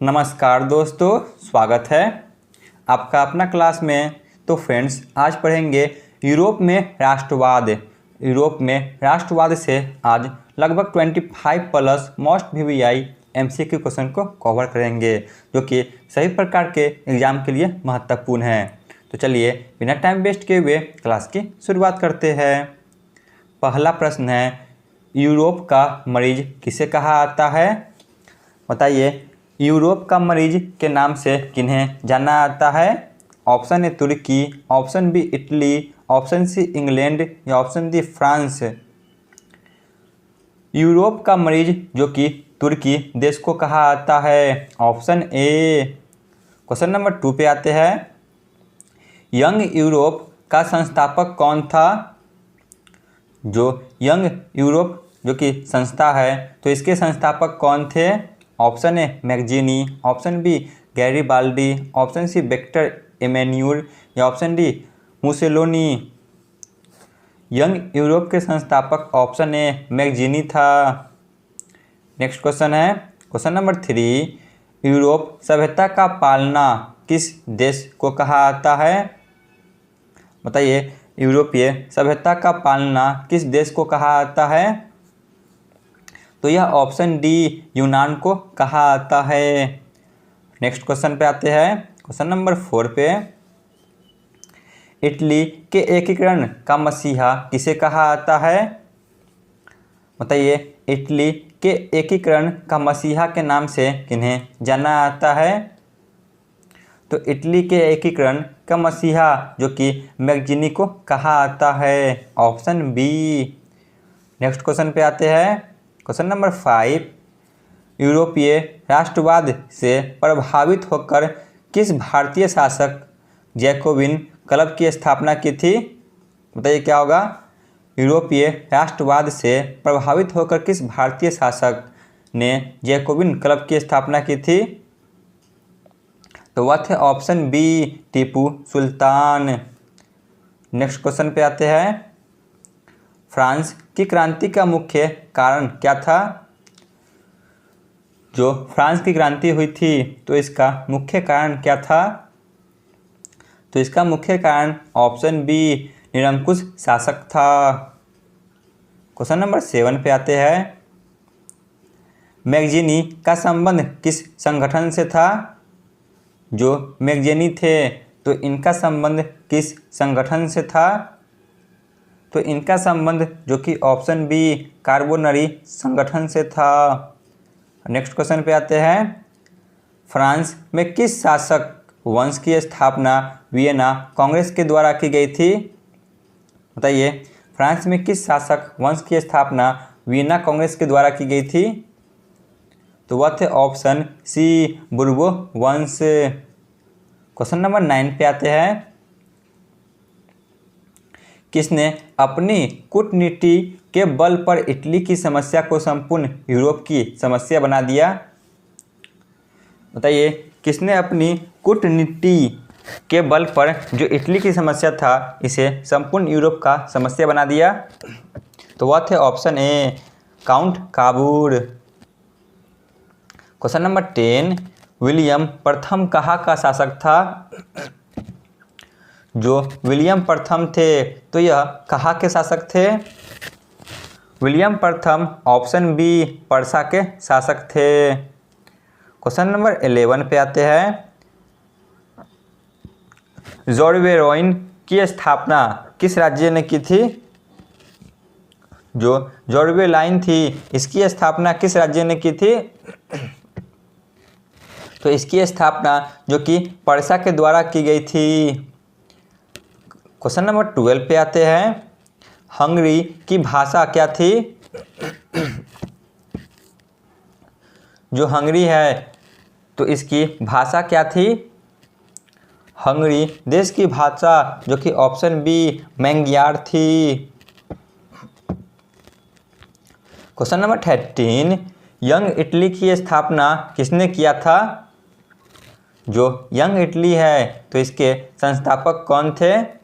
नमस्कार दोस्तों, स्वागत है आपका अपना क्लास में। तो फ्रेंड्स, आज पढ़ेंगे यूरोप में राष्ट्रवाद। यूरोप में राष्ट्रवाद से आज लगभग 25 plus most VVI MCQ question को कवर करेंगे, जो कि सभी प्रकार के एग्जाम के लिए महत्वपूर्ण है। तो चलिए बिना टाइम वेस्ट किए हुए क्लास की शुरुआत करते हैं। पहला प्रश्न है, यूरोप का मरीज किसे कहा जाता है? बताइए, यूरोप का मरीज के नाम से किन्हें जाना जाता है? ऑप्शन ए तुर्की, option B Italy, option C England या ऑप्शन डी फ्रांस। यूरोप का मरीज जो कि तुर्की देश को कहा जाता है, ऑप्शन ए। क्वेश्चन नंबर 2 पे आते हैं। यंग यूरोप का संस्थापक कौन था? जो यंग यूरोप जो कि संस्था है, तो इसके संस्थापक कौन थे? Option A Mazzini, option B Garibaldi, option C Victor Emmanuel या option D Mussolini. Young Europe के संस्थापक ऑप्शन ए मैगजीनी था। नेक्स्ट क्वेश्चन है, क्वेश्चन नंबर 3, यूरोप सभ्यता का पालना किस देश को कहा जाता है? बताइए, यूरोपीय सभ्यता का पालना किस देश को कहा जाता है? तो यह ऑप्शन डी यूनान को कहा जाता है। नेक्स्ट क्वेश्चन पे आते हैं, क्वेश्चन नंबर 4 पे। इटली के एकीकरण का मसीहा किसे कहा जाता है? बताइए, इटली के एकीकरण का मसीहा के नाम से किन्हें जाना जाता है? तो इटली के एकीकरण का मसीहा जो कि मैगजीनी को कहा जाता है, ऑप्शन बी। नेक्स्ट क्वेश्चन पे आते हैं, क्वेश्चन नंबर 5, यूरोपीय राष्ट्रवाद से प्रभावित होकर किस भारतीय शासक जैकोबिन क्लब की स्थापना की थी? बताइए क्या होगा? यूरोपीय राष्ट्रवाद से प्रभावित होकर किस भारतीय शासक ने जैकोबिन क्लब की स्थापना की थी? तो वह थे option B, Tipu Sultan. Next question पे आते हैं। फ्रांस की क्रांति का मुख्य कारण क्या था? जो फ्रांस की क्रांति हुई थी, तो इसका मुख्य कारण क्या था? तो इसका मुख्य कारण ऑप्शन बी निरंकुश शासक था। क्वेश्चन नंबर 7 पे आते हैं। मैगजीनी का संबंध किस संगठन से था? जो मैगजीनी थे, तो इनका संबंध किस संगठन से था? तो इनका संबंध जो कि ऑप्शन बी कार्बोनरी संगठन से था। नेक्स्ट क्वेश्चन पे आते हैं। फ्रांस में किस शासक वंश की स्थापना वियना कांग्रेस के द्वारा की गई थी? बताइए, फ्रांस में किस शासक वंश की स्थापना वियना कांग्रेस के द्वारा की गई थी? तो वह थे ऑप्शन सी बुर्बो वंश। क्वेश्चन नंबर 9 पे आते हैं। किसने अपनी कूटनीति के बल पर इटली की समस्या को संपूर्ण यूरोप की समस्या बना दिया? बताइए, किसने अपनी कूटनीति के बल पर जो इटली की समस्या था, इसे संपूर्ण यूरोप का समस्या बना दिया? तो वह थे ऑप्शन ए काउंट काबूर। क्वेश्चन नंबर 10, विलियम प्रथम कहाँ का शासक था? जो विलियम प्रथम थे, तो यह कहाँ के शासक थे? विलियम प्रथम ऑप्शन बी पर्सा के शासक थे। क्वेश्चन नंबर 11 पे आते हैं। जॉर्वेरोइन की स्थापना किस राज्य ने की थी? जो जॉर्वे लाइन थी, इसकी स्थापना किस राज्य ने की थी? तो इसकी स्थापना जो कि पर्सा के द्वारा की गई थी। क्वेश्चन नंबर 12 पे आते हैं। हंगरी की भाषा क्या थी? जो हंगरी है, तो इसकी भाषा क्या थी? हंगरी देश की भाषा जो कि ऑप्शन बी मैंग्यार थी। क्वेश्चन नंबर 13, यंग इटली की स्थापना किसने किया था? जो यंग इटली है, तो इसके संस्थापक कौन थे?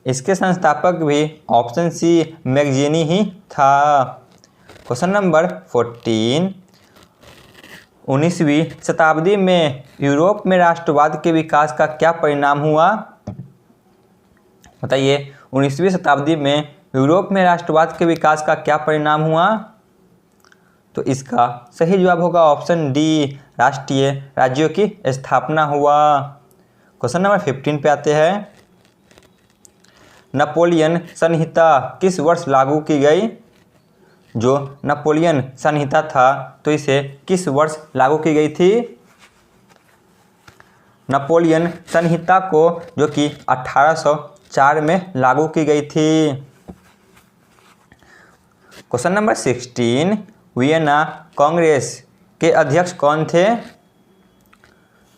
इसके संस्थापक भी ऑप्शन सी मैगजीनी ही था। क्वेश्चन नंबर 14, 19वीं शताब्दी में यूरोप में राष्ट्रवाद के विकास का क्या परिणाम हुआ? बताइए, 19वीं शताब्दी में यूरोप में राष्ट्रवाद के विकास का क्या परिणाम हुआ? तो इसका सही जवाब होगा ऑप्शन डी, राष्ट्रीय राज्यों की स्थापना हुआ। क्वेश्चन नंबर 15 पे आते हैं। नेपोलियन संहिता किस वर्ष लागू की गई? जो नेपोलियन संहिता था तो इसे किस वर्ष लागू की गई थी? नेपोलियन संहिता को जो कि 1804 में लागू की गई थी। क्वेश्चन नंबर 16, वियना कांग्रेस के अध्यक्ष कौन थे?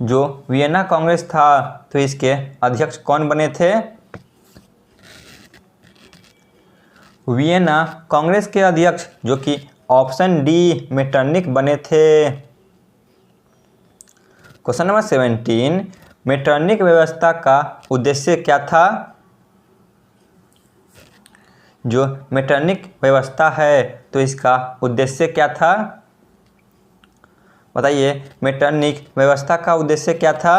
जो वियना कांग्रेस था तो इसके अध्यक्ष कौन बने थे? वियना कांग्रेस के अध्यक्ष जो कि ऑप्शन डी मेटरनिक बने थे। क्वेश्चन नंबर 17, मेटरनिक व्यवस्था का उद्देश्य क्या था? जो मेटरनिक व्यवस्था है तो इसका उद्देश्य क्या था? बताइए, मेटरनिक व्यवस्था का उद्देश्य क्या था?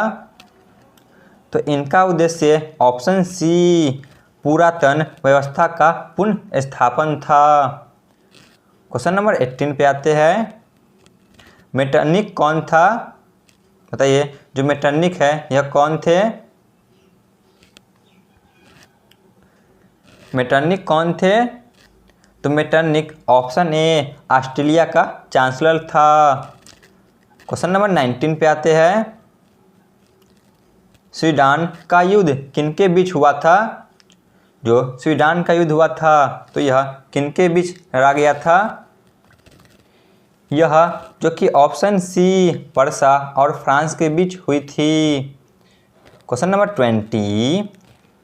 तो इनका उद्देश्य ऑप्शन सी, पुरातन व्यवस्था का पुनः स्थापन था। क्वेश्चन नंबर 18 पे आते हैं। मेटरनिक कौन था? बताइए, जो मेटरनिक है यह कौन थे? मेटरनिक कौन थे? तो मेटरनिक ऑप्शन ए, ऑस्ट्रेलिया का चांसलर था। क्वेश्चन नंबर 19 पे आते हैं। स्वीडन का युद्ध किनके बीच हुआ था? जो स्वीडन का युद्ध हुआ था तो यह किनके बीच लड़ा गया था? यह जो कि ऑप्शन सी, पर्सा और फ्रांस के बीच हुई थी। क्वेश्चन नंबर 20,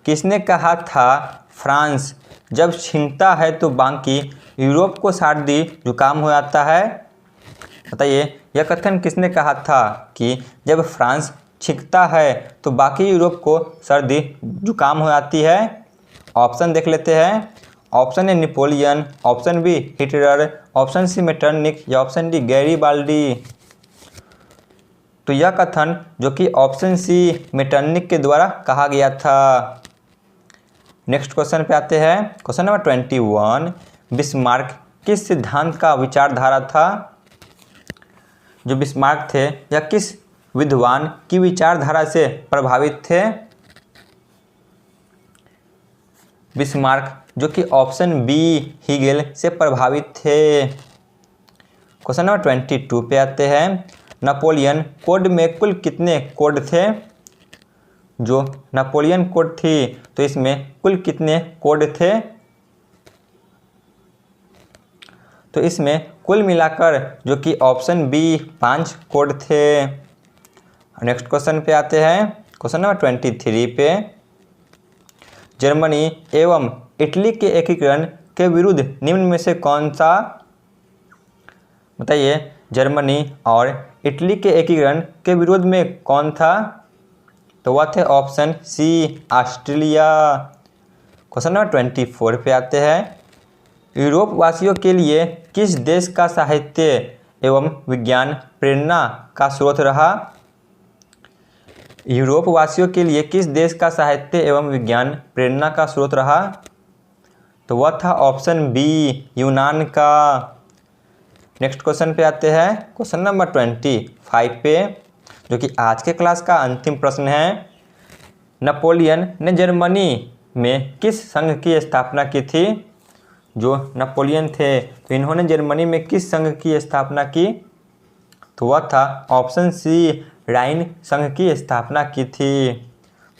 किसने कहा था फ्रांस जब छींकता है तो बाकी यूरोप को सर्दी जुकाम हो जाता है? बताइए, यह कथन किसने कहा था कि जब फ्रांस छींकता है तो बाकी यूरोप को सर्दी जुकाम हो जाती है? ऑप्शन देख लेते हैं। Option A Napoleon, option B Hitler, option C Metternich या ऑप्शन डी गैरीबाल्डी। तो यह कथन जो कि ऑप्शन सी मेटरनिक के द्वारा कहा गया था। नेक्स्ट क्वेश्चन पे आते हैं। क्वेश्चन नंबर 21, बिस्मार्क किस सिद्धांत का विचारधारा था? जो बिस्मार्क थे या किस विद्वान की विचारधारा से प्रभावित थे? बिस्मार्क जो कि ऑप्शन बी, हीगेल से प्रभावित थे। क्वेश्चन नंबर 22 पे आते हैं। नेपोलियन कोड में कुल कितने कोड थे? जो नेपोलियन कोड थी तो इसमें कुल कितने कोड थे? तो इसमें कुल मिलाकर जो कि ऑप्शन बी 5 कोड थे। नेक्स्ट क्वेश्चन पे आते हैं। क्वेश्चन नंबर 23 पे, जर्मनी एवं इटली के एकीकरण के विरुद्ध निम्न में से कौन सा? बताइए, जर्मनी और इटली के एकीकरण के विरोध में कौन था? तो वह थे option C, Australia. Question number 24 पे आते हैं। यूरोप वासियों के लिए किस देश का साहित्य एवं विज्ञान प्रेरणा का स्रोत रहा? यूरोप वासियों के लिए किस देश का साहित्य एवं विज्ञान प्रेरणा का स्रोत रहा? तो वह था ऑप्शन बी, यूनान का। नेक्स्ट क्वेश्चन पे आते हैं। क्वेश्चन नंबर 25 पे, जो कि आज के क्लास का अंतिम प्रश्न है। नेपोलियन ने जर्मनी में किस संघ की स्थापना की थी? जो नेपोलियन थे तो इन्होंने जर्मनी में किस संघ की स्थापना की? तो वह था ऑप्शन सी, राइन संघ की स्थापना की थी।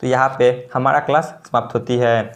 तो यहाँ पे हमारा क्लास समाप्त होती है।